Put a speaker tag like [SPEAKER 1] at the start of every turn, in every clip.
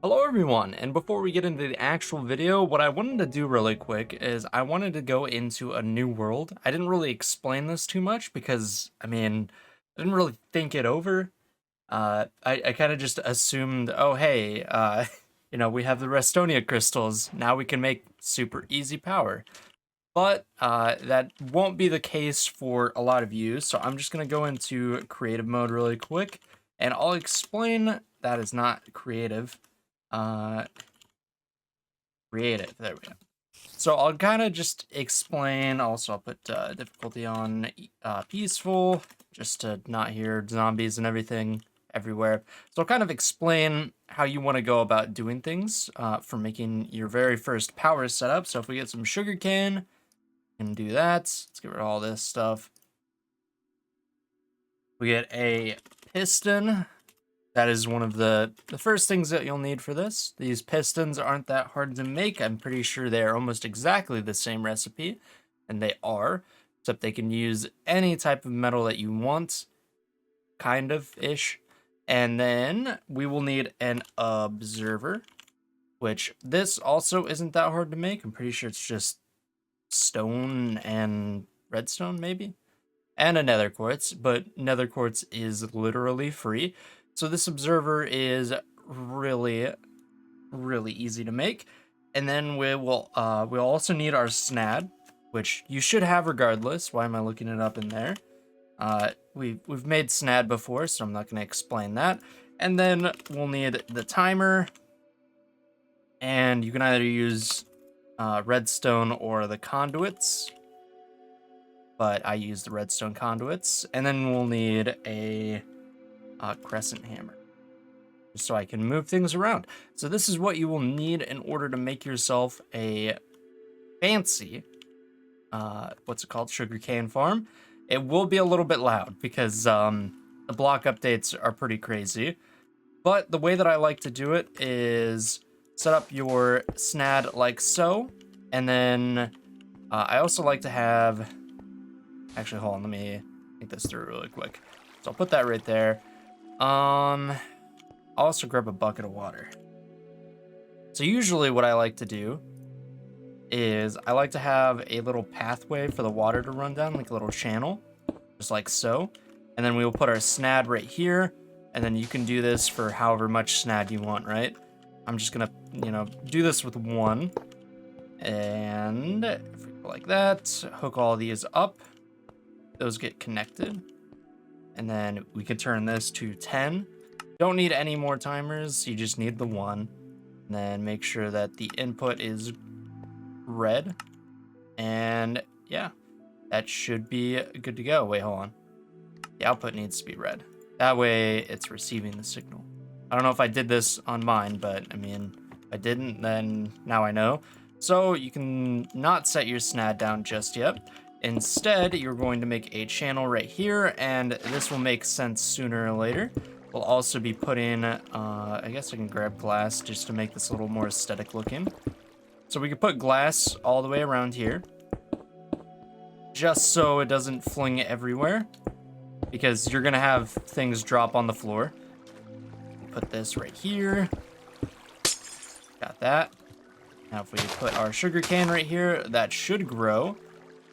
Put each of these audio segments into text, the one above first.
[SPEAKER 1] Hello everyone, and before we get into the actual video, what I wanted to do really quick is I wanted to go into a new world. I didn't really explain this too much because, I didn't really think it over. I kind of just assumed, oh hey, we have the Restonia crystals, now we can make super easy power. But that won't be the case for a lot of you, so I'm just going to go into creative mode really quick, and I'll explain that is not creative. Creative, there we go. So I'll kind of just explain. Also, I'll put difficulty on peaceful, just to not hear zombies and everything everywhere. So I'll kind of explain how you want to go about doing things for making your very first power setup. So if we get some sugarcane, we can do that. Let's get rid of all this stuff. We get a piston. That is one of the first things that you'll need for this. These pistons aren't that hard to make. I'm pretty sure they're almost exactly the same recipe, and they are, except they can use any type of metal that you want, kind of-ish. And then we will need an observer, which this also isn't that hard to make. I'm pretty sure it's just stone and redstone, maybe? And a nether quartz, but nether quartz is literally free. So this observer is really easy to make. And then we'll also need our snad, which you should have regardless. Why am I looking it up in there? We've made snad before, so I'm not going to explain that. And then we'll need the timer. And you can either use redstone or the conduits. But I use the redstone conduits. And then we'll need a crescent hammer, just so I can move things around. So this is what you will need in order to make yourself a fancy, what's it called, sugarcane farm. It will be a little bit loud because the block updates are pretty crazy. But the way that I like to do it is set up your snad like so, and then I also like to have, actually hold on, let me think this through really quick. So I'll put that right there. I'll also grab a bucket of water. So usually what I like to do is I like to have a little pathway for the water to run down, like a little channel, just like so. And then we will put our snad right here, and then you can do this for however much snad you want, right? I'm just gonna, do this with one. And if we go like that, hook all these up, those get connected. And then we can turn this to 10. Don't need any more timers, you just need the one. And then make sure that the input is red. And yeah, that should be good to go. Wait, hold on. The output needs to be red. That way it's receiving the signal. I don't know if I did this on mine, but if I didn't, then now I know. So you can not set your snad down just yet. Instead, you're going to make a channel right here, and this will make sense sooner or later. We'll also be putting, I guess I can grab glass just to make this a little more aesthetic looking. So we can put glass all the way around here, just so it doesn't fling everywhere, because you're gonna have things drop on the floor. Put this right here. Got that. Now if we put our sugarcane right here, that should grow.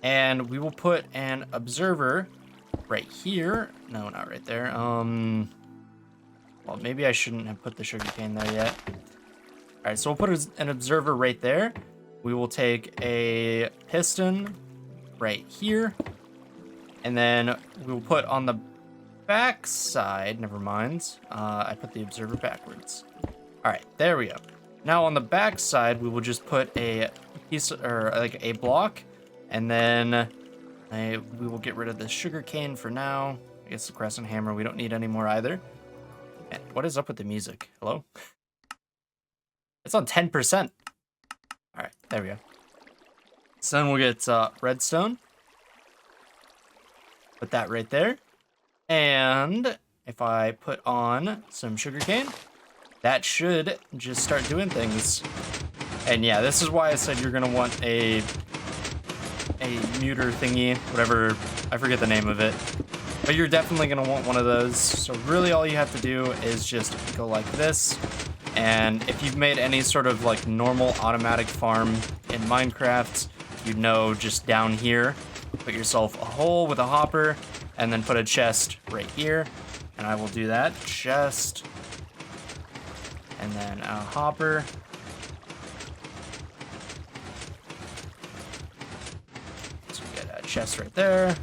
[SPEAKER 1] And we will put an observer right here. No, not right there. Well, maybe I shouldn't have put the sugarcane there yet. All right, so we'll put an observer right there. We will take a piston right here. And then we will put on the back side, never mind. I put the observer backwards. All right, there we go. Now on the back side, we will just put a piece, or like a block. And then we will get rid of the sugarcane for now. I guess the crescent hammer we don't need anymore either. And what is up with the music? Hello? It's on 10%. All right, there we go. So then we'll get redstone. Put that right there. And if I put on some sugarcane, that should just start doing things. And yeah, this is why I said you're going to want a muter thingy, whatever, I forget the name of it, but you're definitely going to want one of those. So really all you have to do is just go like this, And if you've made any sort of like normal automatic farm in Minecraft, you know just down here, put yourself a hole with a hopper and then put a chest right here. And I will do that. Chest. And then a hopper. So we get a chest right there.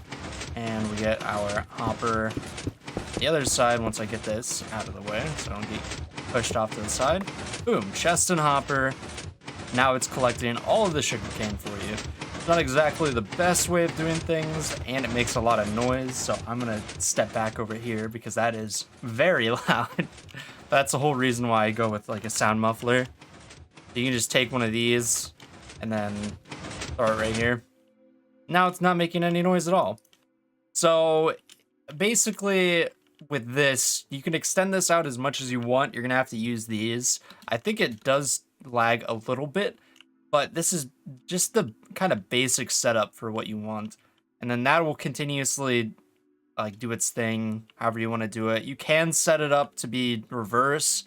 [SPEAKER 1] And we get our hopper the other side once I get this out of the way, so I don't get pushed off to the side. Boom, chest and hopper. Now it's collecting all of the sugarcane for you. It's not exactly the best way of doing things, and it makes a lot of noise, so I'm gonna step back over here because that is very loud. That's the whole reason why I go with like a sound muffler. You can just take one of these and then throw it right here. Now it's not making any noise at all. So basically with this, you can extend this out as much as you want. You're gonna have to use these. I think it does lag a little bit, but this is just the kind of basic setup for what you want. And then that will continuously like do its thing, however you want to do it. You can set it up to be reverse,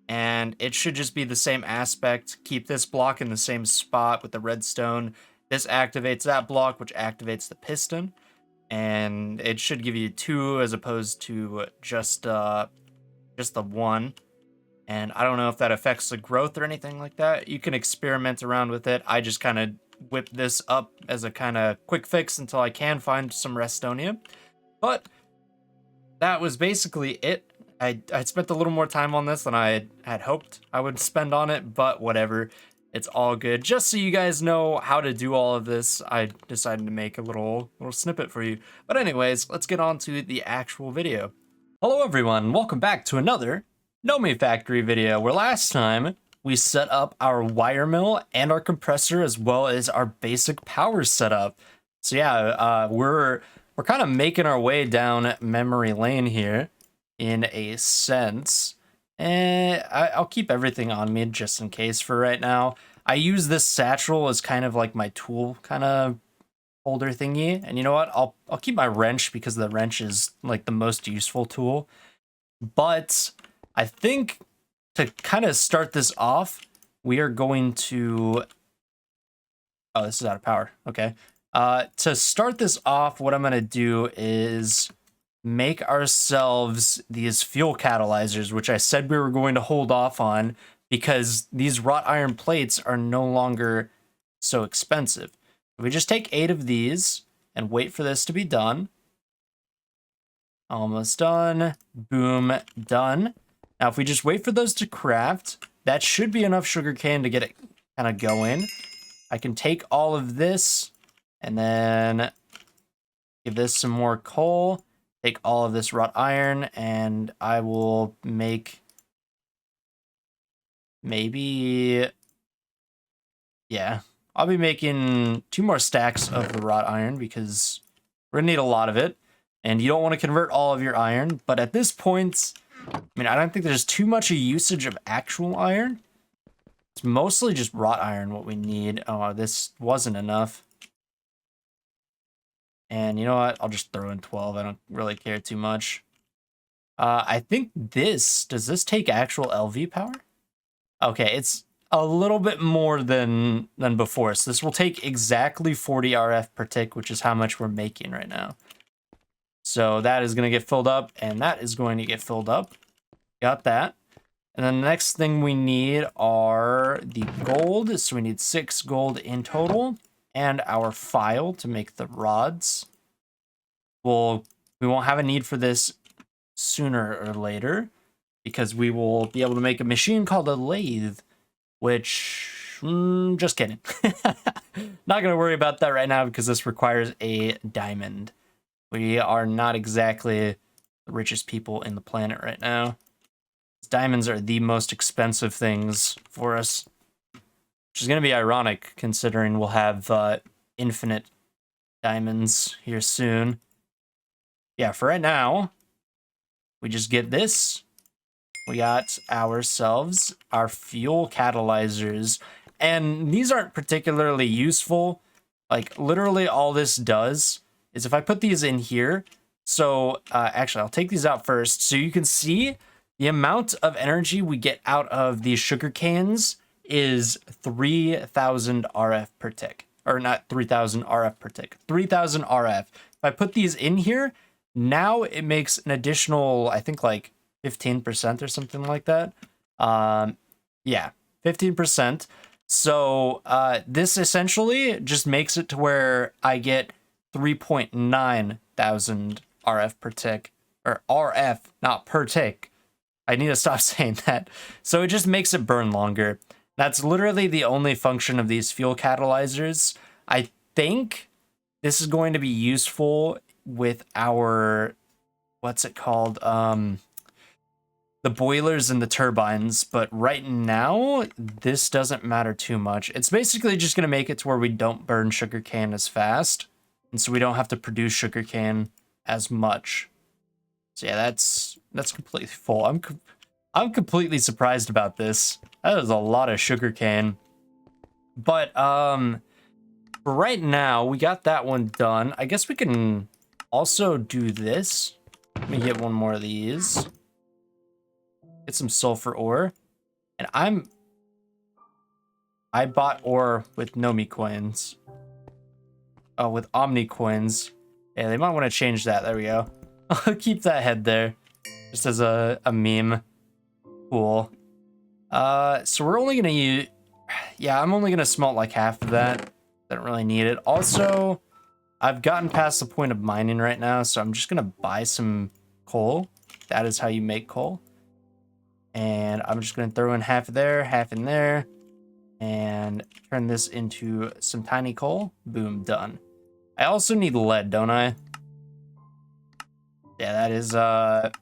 [SPEAKER 1] and it should just be the same aspect. Keep this block in the same spot with the redstone. This activates that block, which activates the piston. And it should give you 2 as opposed to just the 1. And I don't know if that affects the growth or anything like that. You can experiment around with it. I just kind of whip this up as a kind of quick fix until I can find some Restonia. But that was basically it. I spent a little more time on this than I had hoped I would spend on it, but whatever. It's all good. Just so you guys know how to do all of this, I decided to make a little snippet for you. But anyways, let's get on to the actual video. Hello everyone, welcome back to another Nomifactory video, where last time we set up our wire mill and our compressor as well as our basic power setup. So yeah, we're kind of making our way down memory lane here in a sense. And I'll keep everything on me just in case for right now. I use this satchel as kind of like my tool kind of holder thingy. And you know what? I'll keep my wrench because the wrench is like the most useful tool. But I think to kind of start this off, we are going to... Oh, this is out of power. Okay. To start this off, what I'm going to do is make ourselves these fuel catalyzers, which I said we were going to hold off on because these wrought iron plates are no longer so expensive. We just take 8 of these and wait for this to be done. Almost done. Boom, done. Now, if we just wait for those to craft, that should be enough sugarcane to get it kind of going. I can take all of this and then give this some more coal. Take all of this wrought iron, and I will make maybe, yeah, I'll be making 2 more stacks of the wrought iron because we're gonna need a lot of it, and you don't want to convert all of your iron, but at this point, I mean, I don't think there's too much a usage of actual iron. It's mostly just wrought iron what we need. Oh, this wasn't enough. And you know what? I'll just throw in 12. I don't really care too much. I think does this take actual LV power? Okay, it's a little bit more than before. So this will take exactly 40 RF per tick, which is how much we're making right now. So that is going to get filled up, and that is going to get filled up. Got that. And then the next thing we need are the gold. So we need 6 gold in total. And our file to make the rods. We won't have a need for this sooner or later because we will be able to make a machine called a lathe, which, just kidding. Not going to worry about that right now because this requires a diamond. We are not exactly the richest people in the planet right now. Diamonds are the most expensive things for us. Which is going to be ironic, considering we'll have infinite diamonds here soon. Yeah, for right now, we just get this. We got ourselves our fuel catalyzers. And these aren't particularly useful. Like, literally all this does is if I put these in here... So, actually, I'll take these out first. So you can see The amount of energy we get out of these sugar canes is 3,000 RF per tick. Or not 3,000 RF per tick, 3,000 RF. If I put these in here, now it makes an additional, I think like 15% or something like that. Yeah, 15%. So this essentially just makes it to where I get 3.9 thousand RF per tick, or RF, not per tick. I need to stop saying that. So it just makes it burn longer. That's literally the only function of these fuel catalyzers. I think this is going to be useful with our, what's it called? The boilers and the turbines, but right now, this doesn't matter too much. It's basically just gonna make it to where we don't burn sugarcane as fast, and so we don't have to produce sugarcane as much. So yeah, that's completely full. I'm completely surprised about this. That is a lot of sugarcane. But for right now, we got that one done. I guess we can also do this. Let me get one more of these. Get some sulfur ore. And I bought ore with Nomi coins. Oh, with Omni coins. Yeah, they might want to change that. There we go. I'll keep that head there. Just as a meme. Cool. So we're only gonna use... Yeah, I'm only gonna smelt like half of that. Don't really need it. Also, I've gotten past the point of mining right now, so I'm just gonna buy some coal. That is how you make coal. And I'm just gonna throw in half there, half in there, and turn this into some tiny coal. Boom, done. I also need lead, don't I? Yeah, that is, that's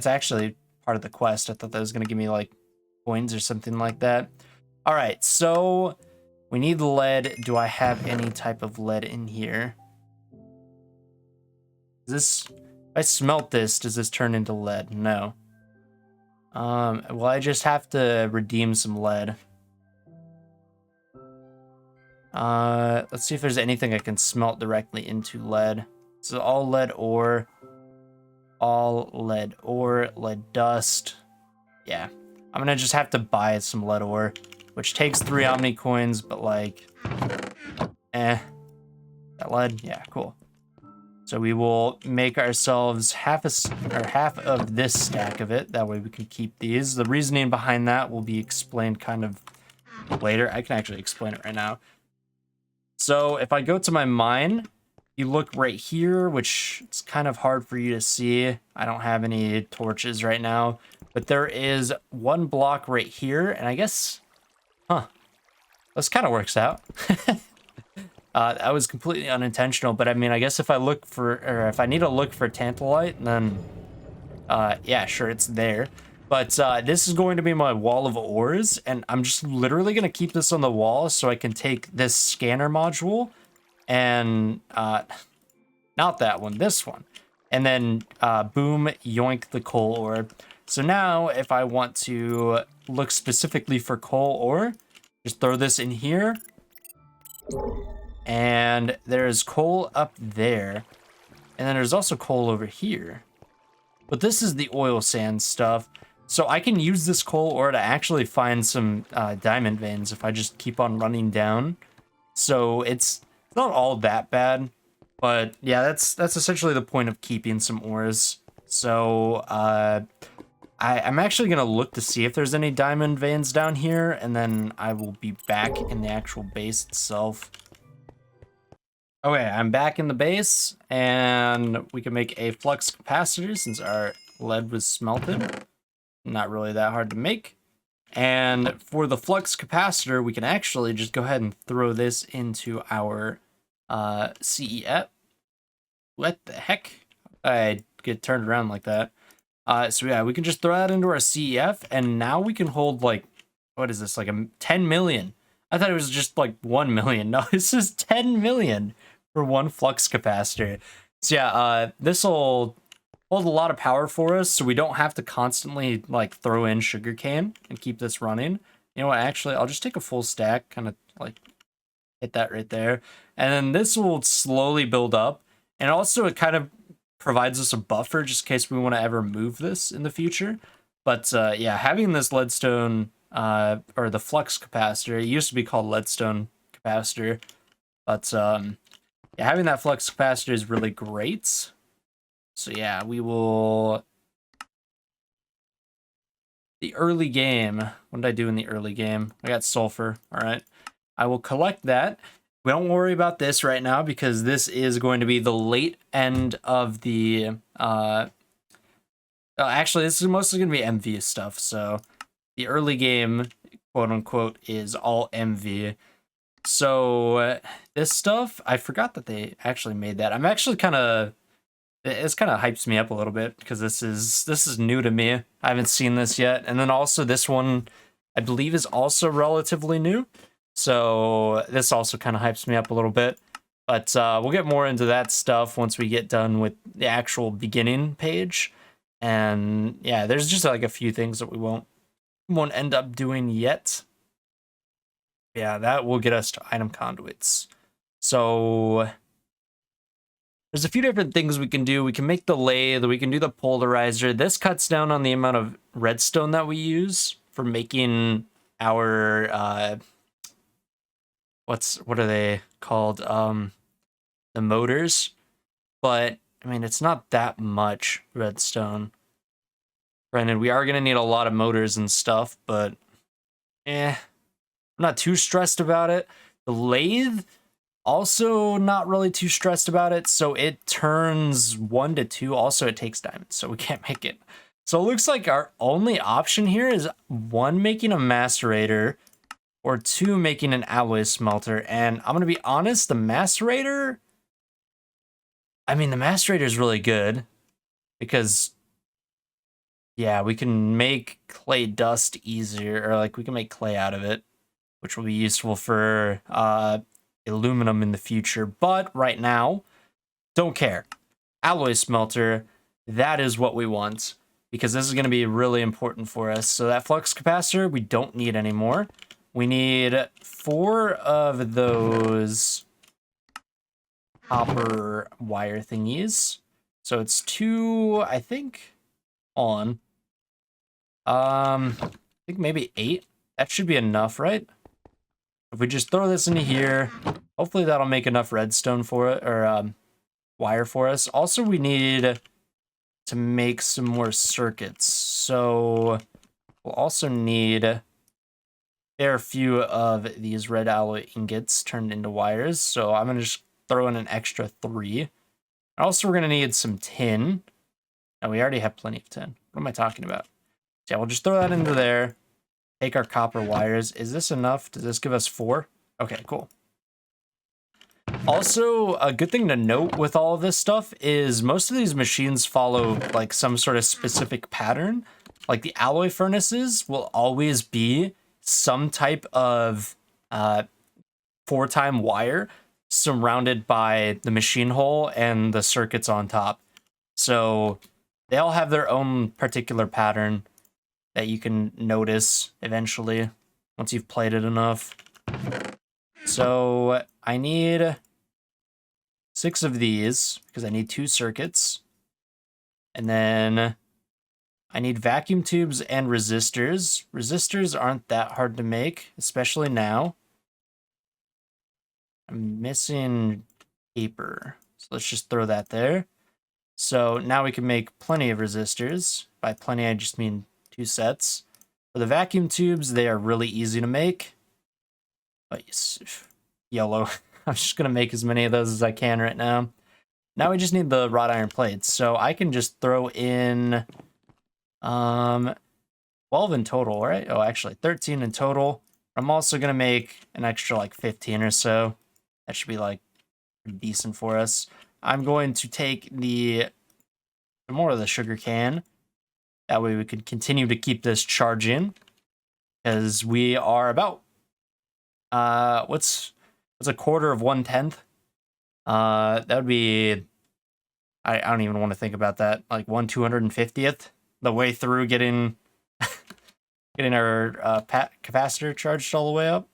[SPEAKER 1] actually part of the quest. I thought that was gonna give me, like, coins or something like that. All right, so we need lead. Do I have any type of lead in here? Is this, if I smelt this, does this turn into lead? No. Well, I just have to redeem some lead. Let's see if there's anything I can smelt directly into lead. So all lead ore, lead dust. Yeah, I'm gonna just have to buy some lead ore, which takes 3 Omni coins, but like, that lead, yeah, cool. So we will make ourselves half of this stack of it. That way we can keep these. The reasoning behind that will be explained kind of later. I can actually explain it right now. So if I go to my mine, you look right here, which it's kind of hard for you to see. I don't have any torches right now, but there is one block right here, and I guess, this kind of works out. That was completely unintentional, but I mean, I guess if I look for, or if I need to look for tantalite, then, yeah, sure, it's there. But this is going to be my wall of ores, and I'm just literally going to keep this on the wall so I can take this scanner module and, not that one, this one. And then, boom, yoink the coal ore. So now, if I want to look specifically for coal ore, just throw this in here. And there's coal up there. And then there's also coal over here. But this is the oil sand stuff. So I can use this coal ore to actually find some diamond veins if I just keep on running down. So it's not all that bad. But yeah, that's essentially the point of keeping some ores. So I'm actually going to look to see if there's any diamond veins down here. And then I will be back in the actual base itself. Okay, I'm back in the base, and we can make a flux capacitor since our lead was smelted. Not really that hard to make. And for the flux capacitor, we can actually just go ahead and throw this into our CEF. What the heck? I get turned around like that. So yeah, we can just throw that into our CEF, and now we can hold, like, what is this, like 10 million? I thought it was just like 1 million. No, this is 10 million for one flux capacitor. So yeah, this will hold a lot of power for us, so we don't have to constantly like throw in sugarcane and keep this running. You know what, actually, I'll just take a full stack, kind of like hit that right there. And then this will slowly build up. And also it kind of provides us a buffer just in case we want to ever move this in the future. But yeah, having this leadstone or the flux capacitor, it used to be called leadstone capacitor, but yeah, having that flux capacitor is really great. So yeah, we will. The early game. What did I do in the early game? I got sulfur. All right. I will collect that. We don't worry about this right now because this is going to be the late end of the actually, this is mostly going to be MV stuff. So the early game, quote unquote, is all MV. So this stuff, I forgot that they actually made that. I'm actually kind of, it's kind of hypes me up a little bit because this is new to me. I haven't seen this yet. And then also this one, I believe, is also relatively new. So this also kind of hypes me up a little bit. But we'll get more into that stuff once we get done with the actual beginning page. And yeah, there's just like a few things that we won't end up doing yet. Yeah, that will get us to item conduits. So there's a few different things we can do. We can make the lathe, we can do the polarizer. This cuts down on the amount of redstone that we use for making our what are they called? The motors. But I mean, it's not that much redstone. Granted, we are gonna need a lot of motors and stuff, but I'm not too stressed about it. The lathe, also not really too stressed about it. So it turns 1 to 2. Also, it takes diamonds, so we can't make it. So it looks like our only option here is 1, making a macerator, or 2, making an alloy smelter. And I'm gonna be honest, the macerator, I mean, the macerator is really good because, yeah, we can make clay dust easier, or like we can make clay out of it, which will be useful for aluminum in the future. But right now, don't care. Alloy smelter, that is what we want because this is going to be really important for us. So that flux capacitor, we don't need anymore. We need 4 of those copper wire thingies. So it's 2, I think, on. I think maybe 8. That should be enough, right? If we just throw this into here, hopefully that'll make enough redstone for it, or wire for us. Also, we need to make some more circuits. So we'll also need a fair few of these red alloy ingots turned into wires. So I'm going to just throw in an extra 3. Also, we're going to need some tin. And we already have plenty of tin. What am I talking about? So yeah, we'll just throw that into there. Take our copper wires. Is this enough? Does this give us 4? Okay, cool. Also, a good thing to note with all of this stuff is most of these machines follow like some sort of specific pattern. Like the alloy furnaces will always be some type of 4-time wire surrounded by the machine hole and the circuits on top. So they all have their own particular pattern that you can notice eventually once you've played it enough. So I need 6 of these because I need 2 circuits. And then I need vacuum tubes and resistors. Resistors aren't that hard to make, especially now. I'm missing paper, so let's just throw that there. So now we can make plenty of resistors. By plenty, I just mean 2 sets. For the vacuum tubes, they are really easy to make. But yellow. I'm just going to make as many of those as I can right now. Now we just need the wrought iron plates. So I can just throw in 12 in total, right? Oh, actually 13 in total. I'm also going to make an extra like 15 or so. That should be like pretty decent for us. I'm going to take more of the sugar cane. That way we could continue to keep this charging. Because we are about what's a quarter of 1/10? That would be, I don't even want to think about that. Like 1/250th the way through getting our capacitor charged all the way up.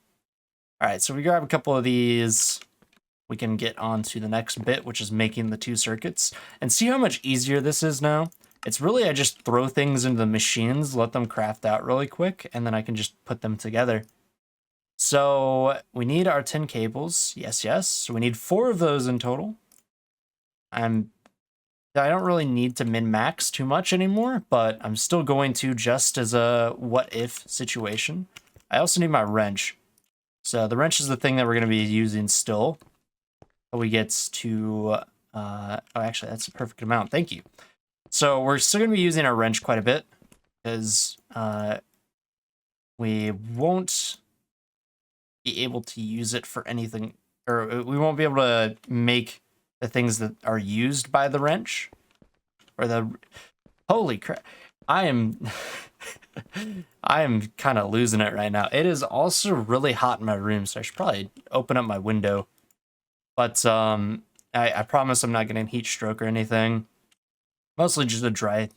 [SPEAKER 1] All right, so we grab a couple of these we can get on to the next bit, which is making the 2 circuits. And see how much easier this is now? It's really, I just throw things into the machines, let them craft out really quick, and then I can just put them together. So we need our 10 cables. Yes, yes. So we need 4 of those in total. I don't really need to min-max too much anymore, but I'm still going to just as a what-if situation. I also need my wrench. So the wrench is the thing that we're going to be using still. We get to... oh, actually, that's a perfect amount. Thank you. So we're still going to be using our wrench quite a bit, because we won't be able to use it for anything, or we won't be able to make the things that are used by the wrench, or the... Holy crap. I am kind of losing it right now. It is also really hot in my room, so I should probably open up my window. But I promise I'm not getting heat stroke or anything. Mostly just a dry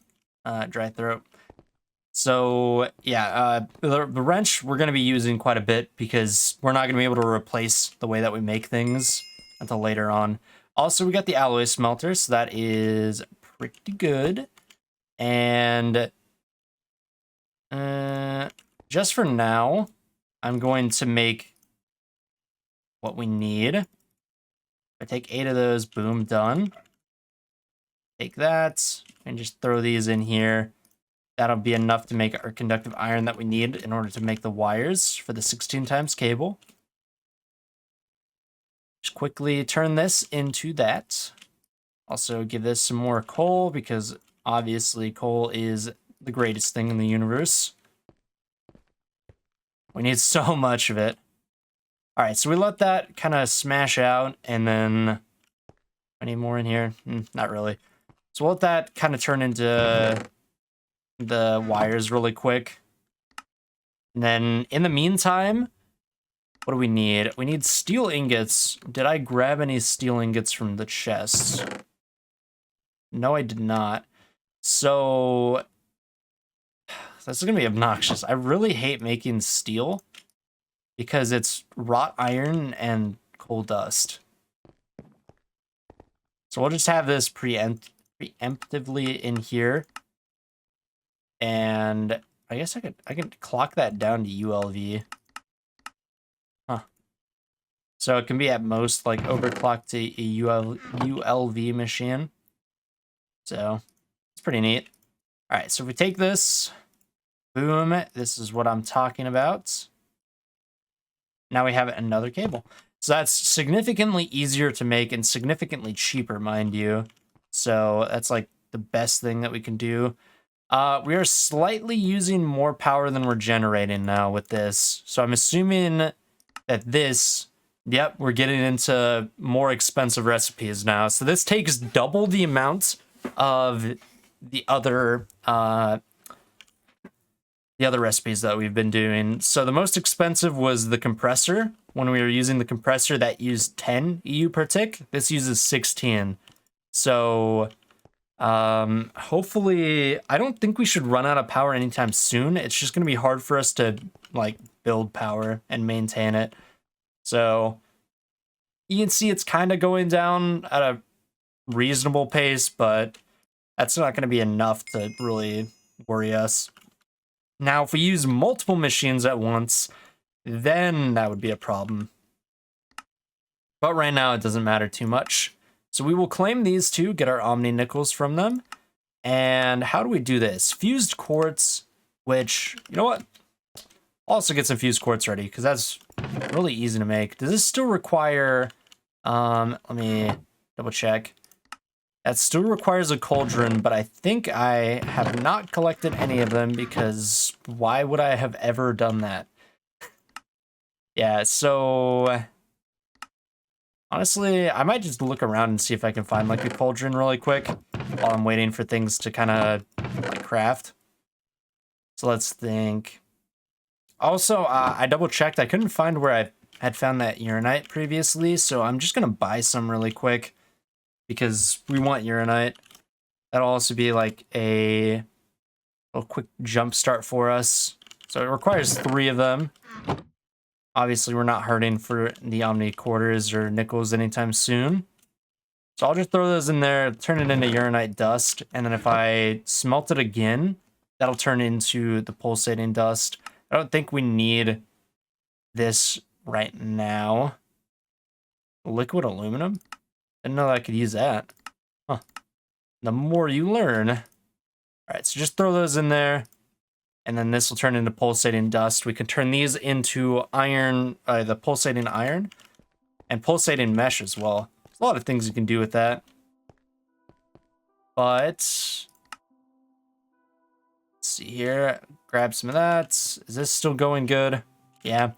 [SPEAKER 1] throat. So yeah, the wrench we're going to be using quite a bit because we're not going to be able to replace the way that we make things until later on. Also, we got the alloy smelter, so that is pretty good. And just for now, I'm going to make what we need. I take 8 of those, boom, done. Take that and just throw these in here. That'll be enough to make our conductive iron that we need in order to make the wires for the 16 times cable. Just quickly turn this into that. Also give this some more coal because obviously coal is the greatest thing in the universe. We need so much of it. All right, so we let that kind of smash out, and then I need more in here. Not really. So we'll let that kind of turn into the wires really quick. And then in the meantime, what do we need? We need steel ingots. Did I grab any steel ingots from the chest? No, I did not. So that's gonna be obnoxious. I really hate making steel because it's wrought iron and coal dust. So we'll just have this preemptively in here. And I guess I could clock that down to ULV. Huh. So it can be at most like overclocked to a ULV machine. So it's pretty neat. All right, so if we take this, boom, this is what I'm talking about. Now we have another cable. So that's significantly easier to make and significantly cheaper, mind you. So that's like the best thing that we can do. We are slightly using more power than we're generating now with this. So I'm assuming that this, yep, we're getting into more expensive recipes now. So this takes double the amount of the other recipes that we've been doing. So the most expensive was the compressor. When we were using the compressor, that used 10 EU per tick. This uses 16. So hopefully, I don't think we should run out of power anytime soon. It's just going to be hard for us to like build power and maintain it. So you can see it's kind of going down at a reasonable pace, but that's not going to be enough to really worry us. Now, if we use multiple machines at once, then that would be a problem. But right now, it doesn't matter too much. So we will claim these two, get our Omni Nickels from them. And how do we do this? Fused quartz, which, you know what? I'll also get some fused quartz ready, because that's really easy to make. Does this still require... let me double check. That still requires a cauldron, but I think I have not collected any of them, because why would I have ever done that? Yeah, so... honestly, I might just look around and see if I can find like a cauldron really quick while I'm waiting for things to kind of like craft. So let's think. Also, I double checked. I couldn't find where I had found that uranite previously, so I'm just gonna buy some really quick because we want uranite. That'll also be like a little quick jump start for us. So it requires 3 of them. Obviously, we're not hurting for the Omni quarters or nickels anytime soon. So I'll just throw those in there, turn it into uranite dust, and then if I smelt it again, that'll turn into the pulsating dust. I don't think we need this right now. Liquid aluminum? Didn't know I could use that. Huh. The more you learn. All right, so just throw those in there, and then this will turn into pulsating dust. We can turn these into iron, the pulsating iron, and pulsating mesh as well. There's a lot of things you can do with that. But let's see here. Grab some of that. Is this still going good? Yeah.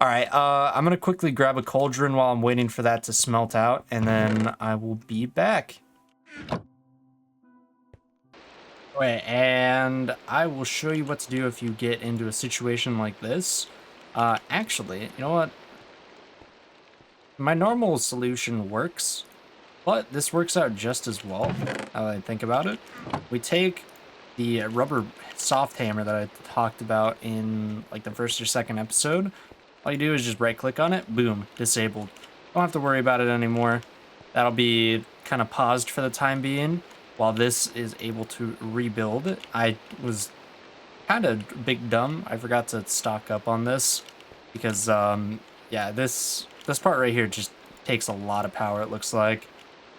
[SPEAKER 1] All right. I'm gonna quickly grab a cauldron while I'm waiting for that to smelt out, and then I will be back. Okay, and I will show you what to do if you get into a situation like this. Actually, you know what? My normal solution works, but this works out just as well, now that I think about it. We take the rubber soft hammer that I talked about in like the first or second episode. All you do is just right click on it, boom, disabled. Don't have to worry about it anymore. That'll be kind of paused for the time being while this is able to rebuild. I was kind of big dumb. I forgot to stock up on this because yeah, this part right here just takes a lot of power, it looks like.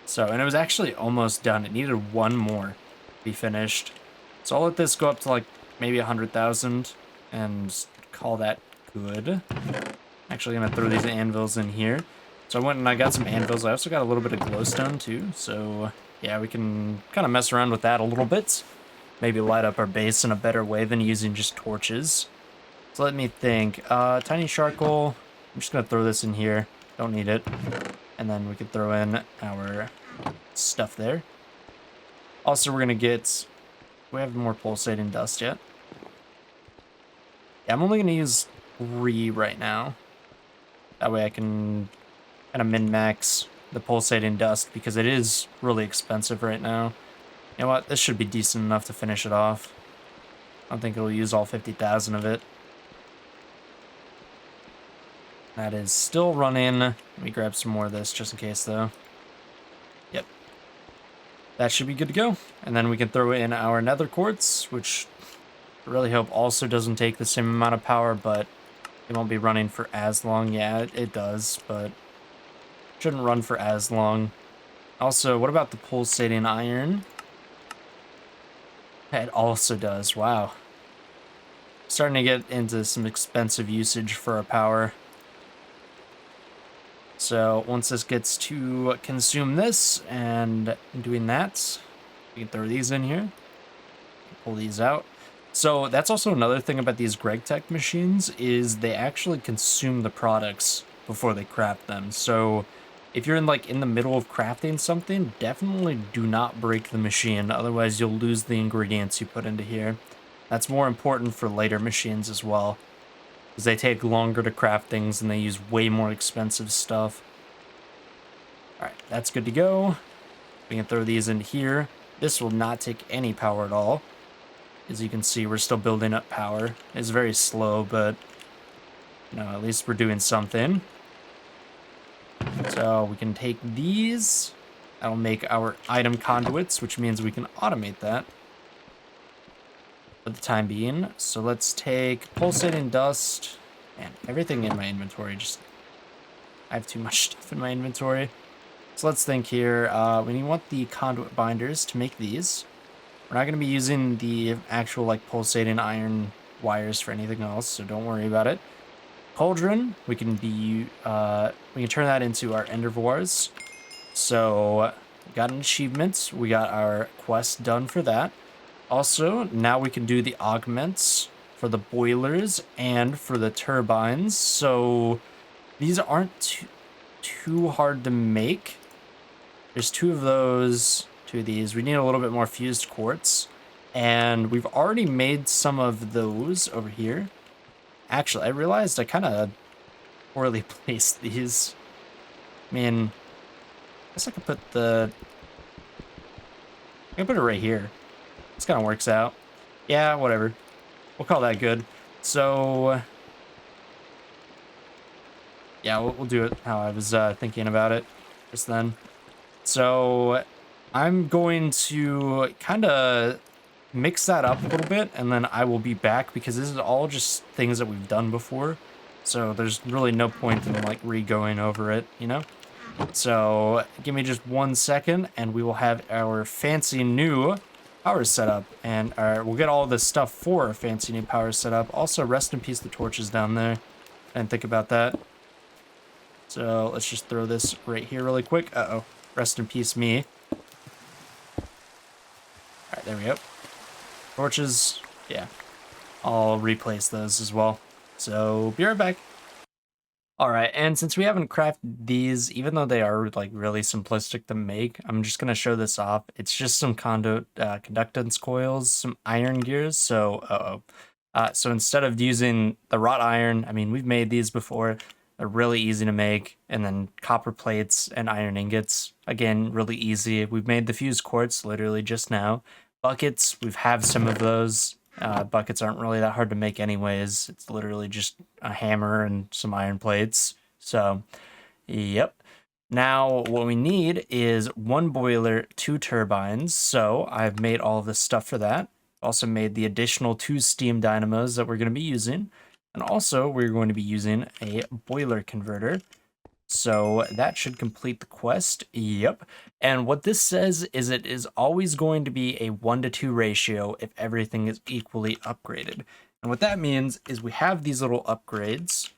[SPEAKER 1] So, and it was actually almost done. It needed one more to be finished. So I'll let this go up to like maybe 100,000 and call that good. Actually gonna throw these anvils in here. So I went and I got some anvils. I also got a little bit of glowstone too. So yeah, we can kind of mess around with that a little bit. Maybe light up our base in a better way than using just torches. So let me think. Tiny charcoal. I'm just gonna throw this in here. Don't need it. And then we could throw in our stuff there. Also, we're gonna get... Do we have more pulsating dust yet? Yeah, I'm only gonna use 3 right now. That way I can kind of min-max the pulsating dust because it is really expensive right now. You know what? This should be decent enough to finish it off. I don't think it'll use all 50,000 of it. That is still running. Let me grab some more of this just in case though. Yep. That should be good to go. And then we can throw in our nether quartz, which I really hope also doesn't take the same amount of power, but it won't be running for as long. Yeah, it does, but shouldn't run for as long. Also, what about the pulsating iron? It also does. Wow. Starting to get into some expensive usage for our power. So once this gets to consume this and doing that, we can throw these in here, pull these out. So that's also another thing about these GregTech machines is they actually consume the products before they craft them. So if you're in the middle of crafting something, definitely do not break the machine. Otherwise you'll lose the ingredients you put into here. That's more important for later machines as well, because they take longer to craft things and they use way more expensive stuff. All right, that's good to go. We can throw these in here. This will not take any power at all. As you can see, we're still building up power. It's very slow, but you know, at least we're doing something. So we can take these. That'll make our item conduits, which means we can automate that for the time being. So let's take pulsating dust and everything in my inventory. I have too much stuff in my inventory. So let's think here. We want the conduit binders to make these. We're not going to be using the actual pulsating iron wires for anything else, so don't worry about it. Cauldron, we can turn that into our endervores. So we got an achievement. We got our quest done for that. Also, now we can do the augments for the boilers and for the turbines. So these aren't too hard to make. There's 2 of those, 2 of these. We need a little bit more fused quartz. And we've already made some of those over here. Actually, I realized I kind of poorly placed these. I mean, I guess I could put I can put it right here. This kind of works out. Yeah, whatever. We'll call that good. So Yeah, we'll do it how I was thinking about it just then. So I'm going to kind of mix that up a little bit, and then I will be back because this is all just things that we've done before. So there's really no point in like re-going over it, you know? So give me just 1 second and we will have our fancy new power setup, and we'll get all this stuff for our fancy new power setup. Also, rest in peace the torches down there. I didn't think about that. So let's just throw this right here really quick. Uh-oh. Rest in peace me. Alright, there we go. Torches, yeah. I'll replace those as well. So be right back. Alright, and since we haven't crafted these, even though they are like really simplistic to make, I'm just going to show this off. It's just some conductance coils, some iron gears, so so instead of using the wrought iron, I mean, we've made these before. They're really easy to make, and then copper plates and iron ingots, again, really easy. We've made the fused quartz literally just now. Buckets, we've have some of those. Buckets aren't really that hard to make anyways. It's literally just a hammer and some iron plates. So, yep. Now, what we need is 1 boiler, 2 turbines. So, I've made all of this stuff for that. Also made the additional 2 steam dynamos that we're going to be using. And also, we're going to be using a boiler converter. So that should complete the quest. Yep. And what this says is it is always going to be a 1-to-2 ratio if everything is equally upgraded. And what that means is we have these little upgrades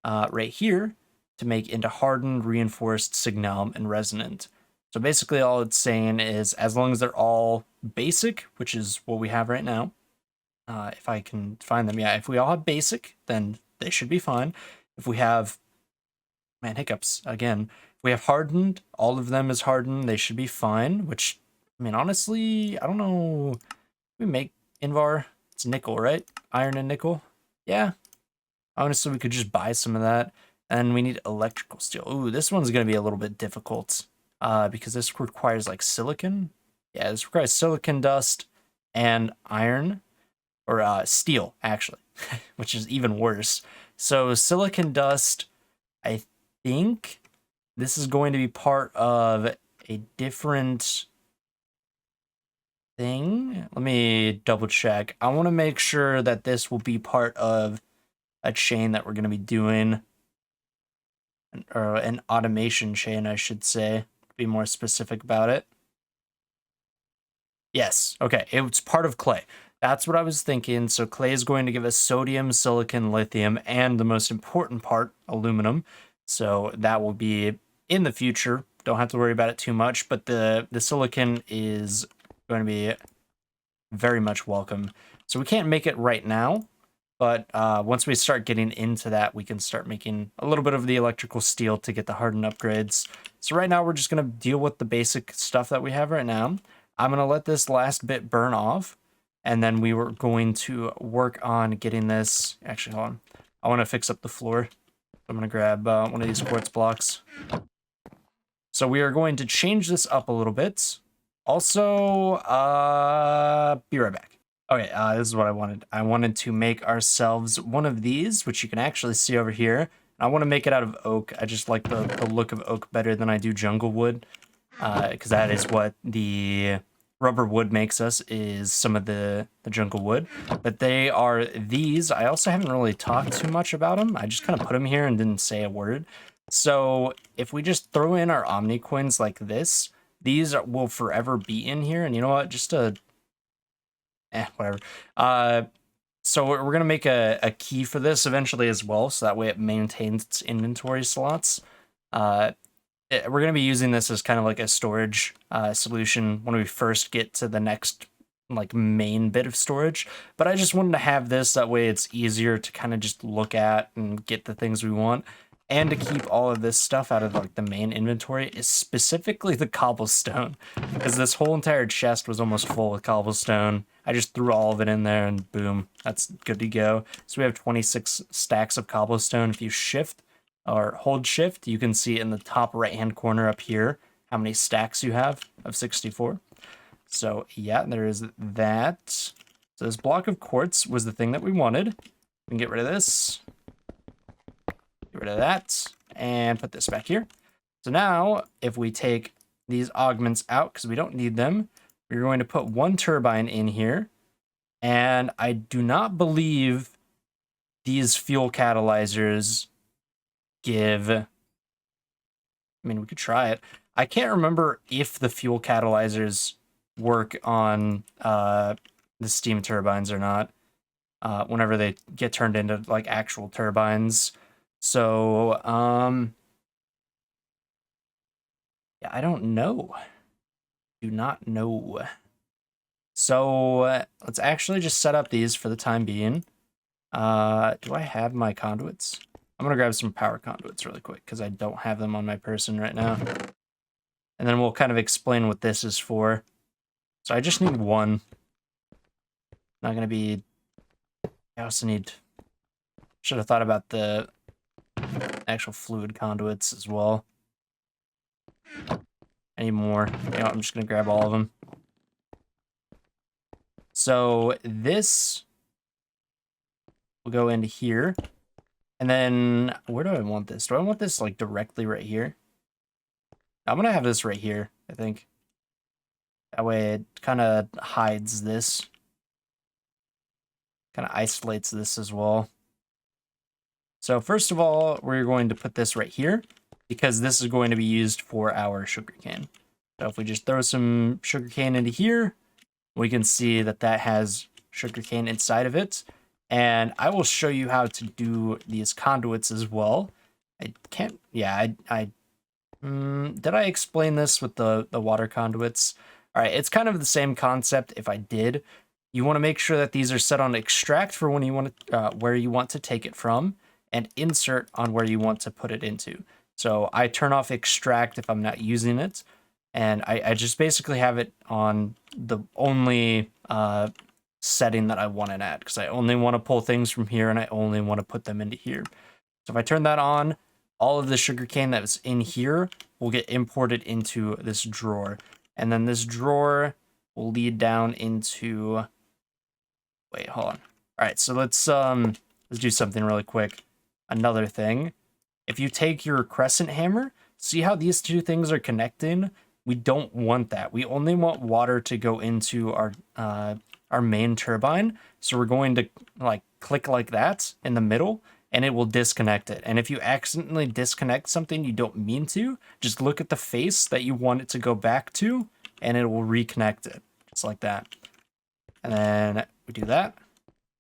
[SPEAKER 1] right here to make into hardened, reinforced, signal, and resonant. So basically all it's saying is as long as they're all basic, which is what we have right now, if I can find them, yeah, if we all have basic, then they should be fine. If we have man, hiccups again. If we have hardened, all of them is hardened, they should be fine, which, I mean, honestly, I don't know. We make Invar, it's nickel, right? Iron and nickel. Yeah. Honestly, we could just buy some of that. And we need electrical steel. Ooh, this one's going to be a little bit difficult because this requires like silicon. Yeah, this requires silicon dust and iron, or steel, actually, which is even worse. So silicon dust, I think this is going to be part of a different thing. Let me double check. I want to make sure that this will be part of a chain that we're going to be doing, or an automation chain, I should say, to be more specific about it. Yes, okay, it's part of clay. That's what I was thinking. So clay is going to give us sodium, silicon, lithium, and the most important part, aluminum. So that will be in the future. Don't have to worry about it too much, but the silicon is going to be very much welcome. So we can't make it right now, but once we start getting into that, we can start making a little bit of the electrical steel to get the hardened upgrades. So right now we're just going to deal with the basic stuff that we have right now. I'm going to let this last bit burn off, and then we were going to work on getting this. Actually, hold on. I want to fix up the floor. I'm going to grab one of these quartz blocks. So we are going to change this up a little bit. Also, be right back. Okay, this is what I wanted. I wanted to make ourselves one of these, which you can actually see over here. I want to make it out of oak. I just like the look of oak better than I do jungle wood, because that is what the rubber wood makes us, is some of the jungle wood. But they are these. I also haven't really talked too much about them. I just kind of put them here and didn't say a word. So if we just throw in our Omni coins like this, these will forever be in here. And you know what? Just to... whatever. So we're going to make a key for this eventually as well, so that way it maintains its inventory slots. We're going to be using this as kind of like a storage solution when we first get to the next like main bit of storage. But I just wanted to have this, that way it's easier to kind of just look at and get the things we want. And to keep all of this stuff out of like the main inventory is specifically the cobblestone, because this whole entire chest was almost full of cobblestone. I just threw all of it in there and boom, that's good to go. So we have 26 stacks of cobblestone. If you shift or hold shift, you can see in the top right hand corner up here how many stacks you have of 64. So yeah, there is that. So this block of quartz was the thing that we wanted. We can get rid of this. Get rid of that, and put this back here. So now, if we take these augments out, because we don't need them, we're going to put one turbine in here. And I do not believe these fuel catalyzers give... I mean, we could try it. I can't remember if the fuel catalyzers work on the steam turbines or not. Whenever they get turned into like actual turbines. So, yeah, I don't know. Do not know. So let's actually just set up these for the time being. Do I have my conduits? I'm gonna grab some power conduits really quick because I don't have them on my person right now. And then we'll kind of explain what this is for. So I just need one. Not gonna be... I also need... Should have thought about the actual fluid conduits as well. I need more. You know, I'm just gonna grab all of them. So this will go into here. And then where do I want this? Do I want this like directly right here? I'm gonna have this right here, I think. That way it kind of hides this. Kind of isolates this as well. So first of all, we're going to put this right here because this is going to be used for our sugarcane. So if we just throw some sugarcane into here, we can see that that has sugarcane inside of it. And I will show you how to do these conduits as well. I can't, yeah, did I explain this with the water conduits? All right, it's kind of the same concept if I did. You want to make sure that these are set on extract for when you want to, where you want to take it from, and insert on where you want to put it into. So I turn off extract if I'm not using it, and I just basically have it on the only setting that I want it at, because I only want to pull things from here and I only want to put them into here. So if I turn that on, all of the sugarcane that was in here will get imported into this drawer. And then this drawer will lead down into... Wait, hold on. All right, so let's do something really quick. Another thing. If you take your crescent hammer, see how these two things are connecting? We don't want that. We only want water to go into our main turbine. So we're going to like click like that in the middle, and it will disconnect it. And if you accidentally disconnect something you don't mean to, just look at the face that you want it to go back to, and it will reconnect it, just like that. And then we do that.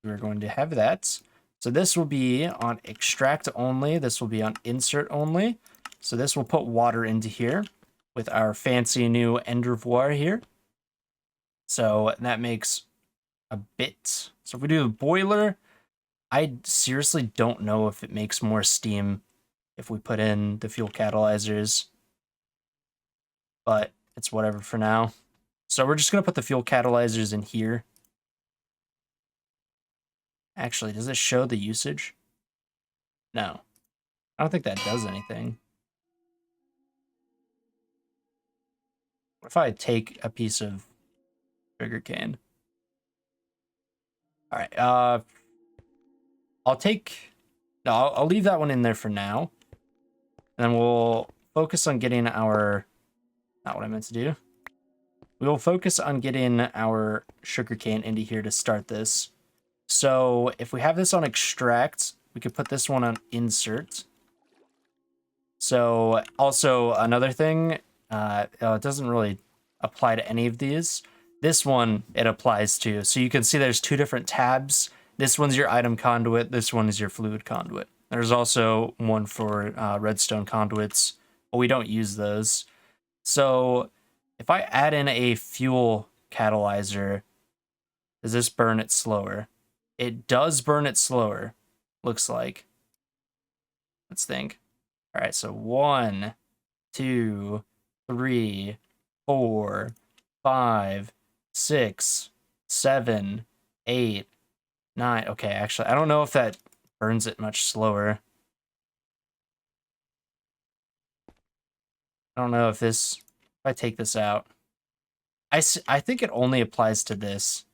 [SPEAKER 1] We're going to have that. So this will be on extract only. This will be on insert only. So this will put water into here with our fancy new end reservoir here. So that makes a bit. So if we do the boiler, I seriously don't know if it makes more steam if we put in the fuel catalyzers, but it's whatever for now. So we're just going to put the fuel catalyzers in here. Actually, does it show the usage? No. I don't think that does anything. What if I take a piece of sugarcane? All right, I'll take... No, I'll leave that one in there for now. And then we'll focus on getting our... Not what I meant to do. We will focus on getting our sugarcane into here to start this. So if we have this on extract, we could put this one on insert. So also another thing, it doesn't really apply to any of these. This one it applies to. So you can see there's two different tabs. This one's your item conduit. This one is your fluid conduit. There's also one for redstone conduits, but we don't use those. So if I add in a fuel catalyzer, does this burn it slower? It does burn it slower, looks like. Let's think. All right, so 1, 2, 3, 4, 5, 6, 7, 8, 9. Okay, actually, I don't know if that burns it much slower. I don't know if this... If I take this out... I think it only applies to this,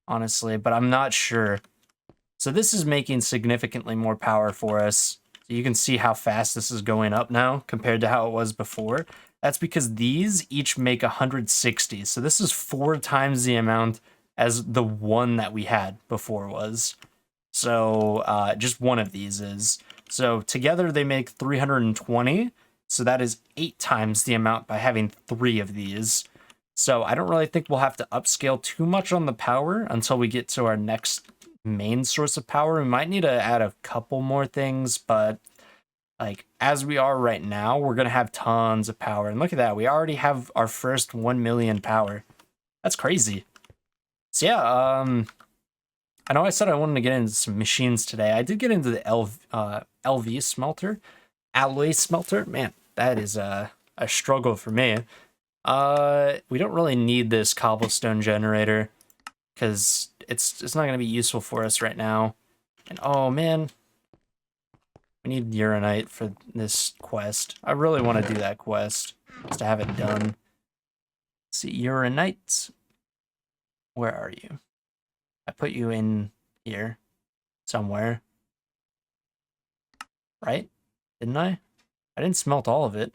[SPEAKER 1] honestly, but I'm not sure. So this is making significantly more power for us. So you can see how fast this is going up now compared to how it was before. That's because these each make 160. So this is 4 times the amount as the one that we had before was. So just one of these is. So together they make 320. So that is 8 times the amount by having 3 of these. So I don't really think we'll have to upscale too much on the power until we get to our next main source of power. We might need to add a couple more things, but like as we are right now, we're gonna have tons of power. And look at that, we already have our first 1 million power. That's crazy. So yeah, I know I said I wanted to get into some machines today. I did get into the LV smelter, alloy smelter. Man, that is a struggle for me. We don't really need this cobblestone generator because it's not going to be useful for us right now. And oh man, we need uranite for this quest. I really want to do that quest just to have it done. Let's see, uranite. Where are you? I put you in here somewhere. Right? Didn't I? I didn't smelt all of it.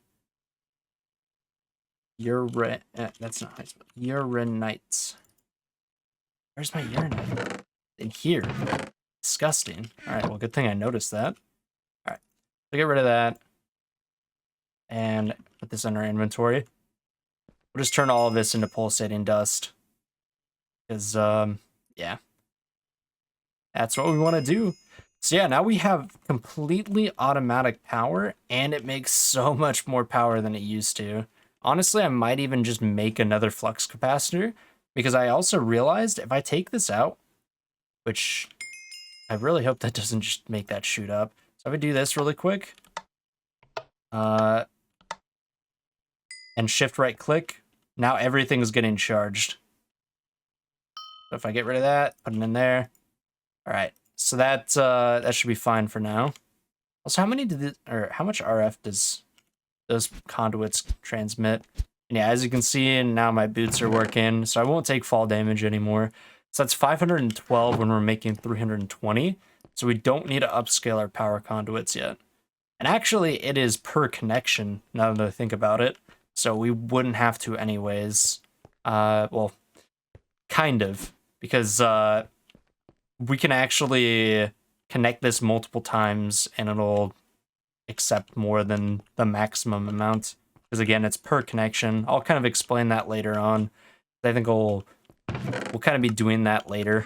[SPEAKER 1] That's not how I spell it. Uranites. Where's my uranite? In here. Disgusting. Alright, well, good thing I noticed that. Alright, so get rid of that. And put this in our inventory. We'll just turn all of this into pulsating dust. Because, yeah. That's what we want to do. So yeah, now we have completely automatic power, and it makes so much more power than it used to. Honestly, I might even just make another flux capacitor, because I also realized if I take this out, which I really hope that doesn't just make that shoot up. So if I do this really quick, and shift right click, now everything's getting charged. So if I get rid of that, put it in there. All right, so that should be fine for now. Also, how much RF does those conduits transmit? And yeah, as you can see, and now my boots are working, so I won't take fall damage anymore. So that's 512 when we're making 320. So we don't need to upscale our power conduits yet. And actually, it is per connection, now that I think about it. So we wouldn't have to anyways. Well, kind of. Because we can actually connect this multiple times and it'll accept more than the maximum amount. Because again, it's per connection. I'll kind of explain that later on. I think we'll kind of be doing that later.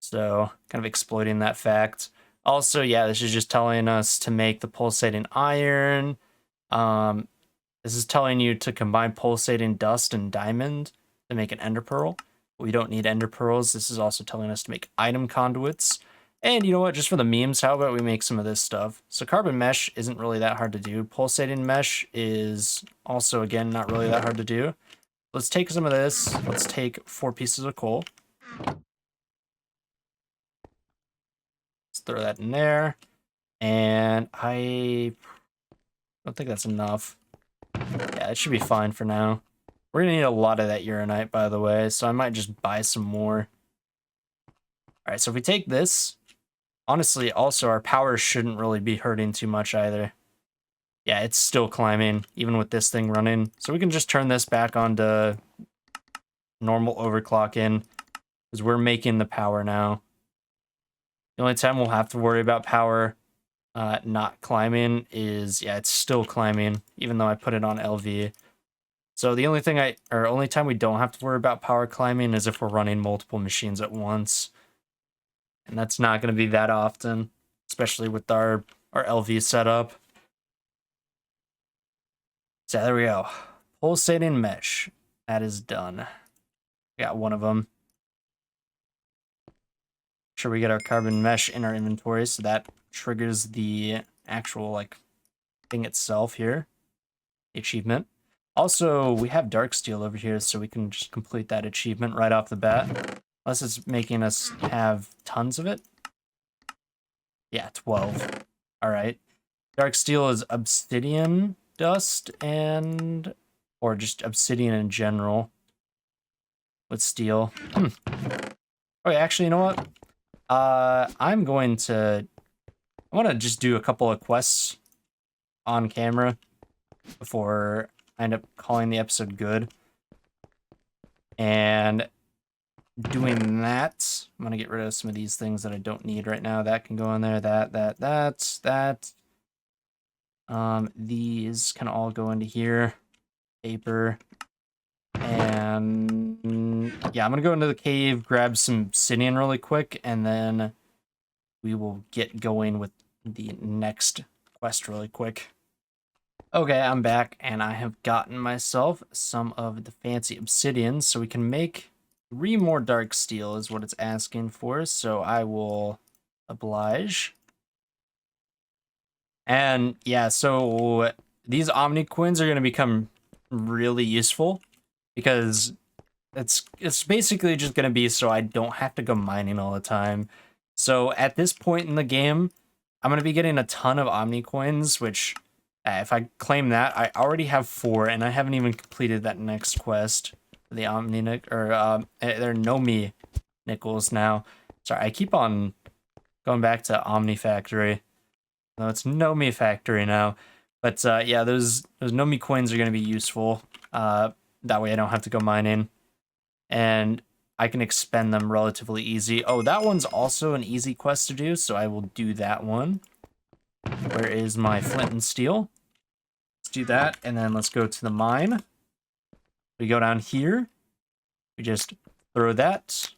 [SPEAKER 1] So kind of exploiting that fact. Also, yeah, this is just telling us to make the pulsating iron. This is telling you to combine pulsating dust and diamond to make an ender pearl. We don't need ender pearls. This is also telling us to make item conduits. And you know what? Just for the memes, how about we make some of this stuff? So carbon mesh isn't really that hard to do. Pulsating mesh is also, again, not really that hard to do. Let's take some of this. Let's take 4 pieces of coal. Let's throw that in there. And I don't think that's enough. Yeah, it should be fine for now. We're gonna need a lot of that uranite, by the way, so I might just buy some more. Alright, so if we take this, honestly, also our power shouldn't really be hurting too much either. Yeah, it's still climbing, even with this thing running. So we can just turn this back on to normal overclocking, because we're making the power now. The only time we'll have to worry about power not climbing is, yeah, it's still climbing, even though I put it on LV. So the only time we don't have to worry about power climbing is if we're running multiple machines at once. And that's not going to be that often, especially with our LV setup. So there we go. Pulsating mesh. That is done. Got one of them. Make sure we get our carbon mesh in our inventory so that triggers the actual like thing itself here. The achievement. Also, we have dark steel over here, so we can just complete that achievement right off the bat. Unless it's making us have tons of it. Yeah, 12. Alright. Dark steel is obsidian dust and... or just obsidian in general. With steel. Okay, actually, you know what? I'm going to I want to just do a couple of quests on camera before I end up calling the episode good. And doing that, I'm gonna get rid of some of these things that I don't need right now. That can go in there. That. These can all go into here. Paper. And yeah, I'm gonna go into the cave, grab some obsidian really quick, and then we will get going with the next quest really quick. Okay, I'm back, and I have gotten myself some of the fancy obsidian, so we can make 3 more dark steel is what it's asking for, so I will oblige. And yeah, so these Omni coins are going to become really useful because it's basically just going to be so I don't have to go mining all the time. So at this point in the game, I'm going to be getting a ton of Omni coins, which if I claim that, I already have 4, and I haven't even completed that next quest. The Omni they're Nomi nickels now. Sorry, I keep on going back to Omnifactory. No, it's Nomifactory now. But yeah, those Nomi coins are going to be useful. That way I don't have to go mining. And I can expend them relatively easy. Oh, that one's also an easy quest to do, so I will do that one. Where is my flint and steel? Let's do that, and then let's go to the mine. We go down here. We just throw that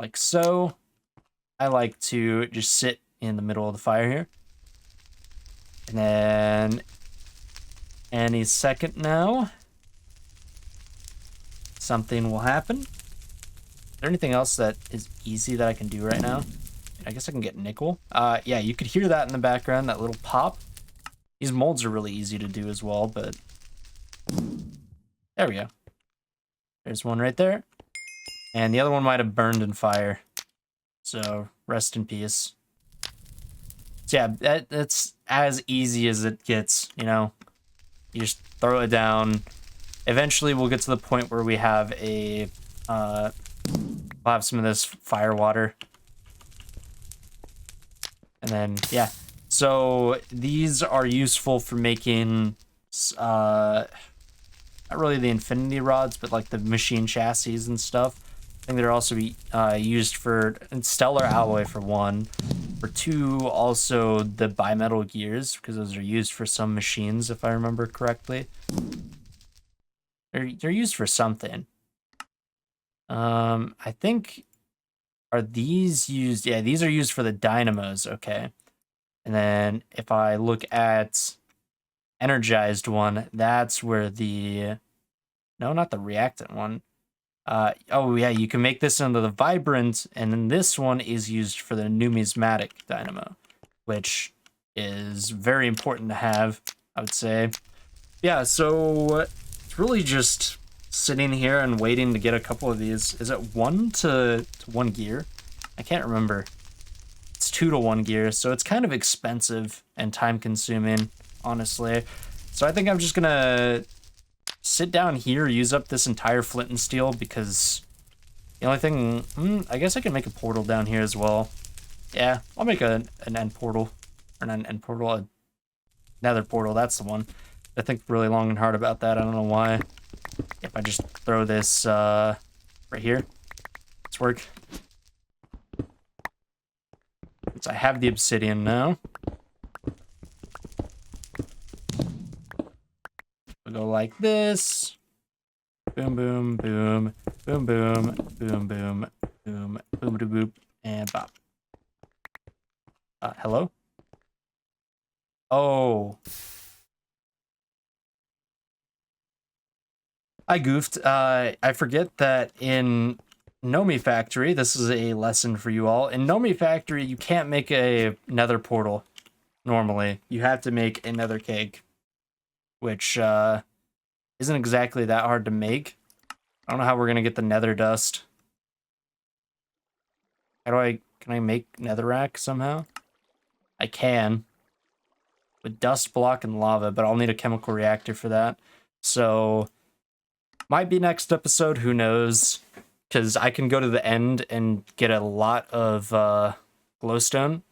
[SPEAKER 1] like so. I like to just sit in the middle of the fire here. And then any second now, something will happen. Is there anything else that is easy that I can do right now? I guess I can get nickel. Yeah, you could hear that in the background, that little pop. These molds are really easy to do as well, but there we go. There's one right there. And the other one might have burned in fire. So rest in peace. So yeah, that's as easy as it gets, you know. You just throw it down. Eventually we'll get to the point where we have a we'll have some of this fire water. And then yeah. So these are useful for making not really the infinity rods, but like the machine chassis and stuff. I think they're also used for stellar alloy for 1. For 2, also the bimetal gears, because those are used for some machines, if I remember correctly. They're used for something. I think, are these used? Yeah, these are used for the dynamos, okay. And then if I look at energized one, that's where the, no, not the reactant one. Oh yeah, you can make this into the vibrant, and then this one is used for the numismatic dynamo, which is very important to have, I would say. Yeah, so it's really just sitting here and waiting to get a couple of these. Is it 1 to 1 gear? I can't remember. It's 2 to 1 gear, so it's kind of expensive and time consuming, honestly. So I think I'm just gonna sit down here, use up this entire flint and steel, because the only thing, I guess I can make a portal down here as well. Yeah, I'll make an end portal, or an end portal, a nether portal, that's the one. I think really long and hard about that, I don't know why. If I just throw this right here, let's work. So I have the obsidian now. We'll go like this. Boom, boom, boom, boom, boom, boom, boom, boom, boom, boom, boom, and bop. Hello? Oh. I goofed. I forget that in Nomifactory, this is a lesson for you all. In Nomifactory, you can't make a nether portal normally. You have to make a nether cake, which isn't exactly that hard to make. I don't know how we're gonna get the nether dust. Can I make netherrack somehow? I can. With dust block and lava, but I'll need a chemical reactor for that. So might be next episode, who knows? Because I can go to the end and get a lot of glowstone.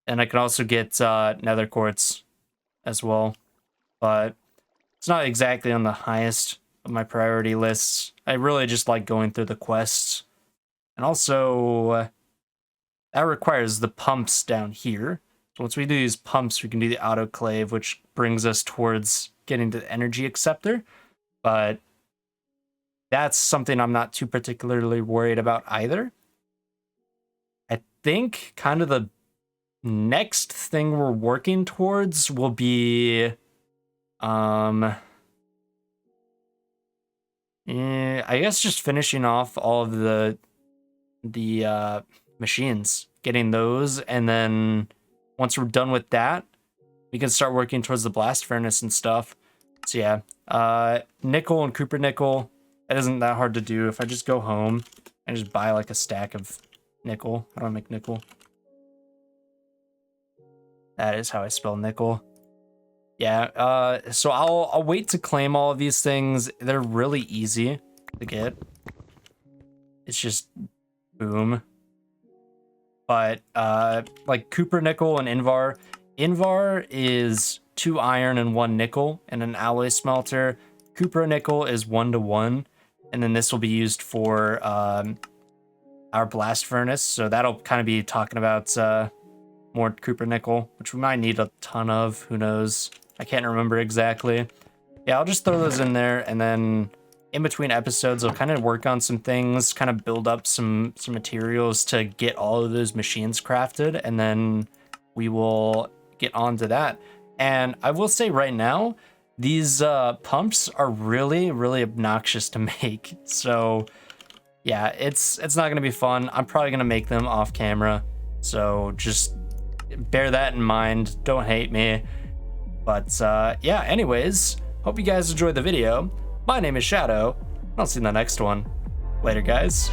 [SPEAKER 1] And I can also get nether quartz as well, but it's not exactly on the highest of my priority lists. I really just like going through the quests. And also, that requires the pumps down here. So once we do these pumps, we can do the autoclave, which brings us towards getting to the energy acceptor. But that's something I'm not too particularly worried about either. I think kind of the next thing we're working towards will be I guess just finishing off all of the machines, getting those, and then once we're done with that, we can start working towards the blast furnace and stuff. So yeah, nickel and copper nickel, that isn't that hard to do. If I just go home and just buy like a stack of nickel. How do I make nickel? That is how I spell nickel. Yeah, so I'll wait to claim all of these things. They're really easy to get. It's just boom. But like copper nickel and Invar. Invar is 2 iron and 1 nickel in an alloy smelter. Copper nickel is 1 to 1, and then this will be used for our blast furnace. So that'll kind of be talking about more copper nickel, which we might need a ton of. Who knows? I can't remember exactly. Yeah, I'll just throw those in there, and then in between episodes, I'll kind of work on some things, kind of build up some materials to get all of those machines crafted, and then we will get on to that. And I will say right now, these pumps are really, really obnoxious to make. So yeah, it's not gonna be fun. I'm probably gonna make them off camera, so just bear that in mind. Don't hate me. But yeah, anyways, hope you guys enjoyed the video. My name is Shadow, and I'll see you in the next one. Later, guys.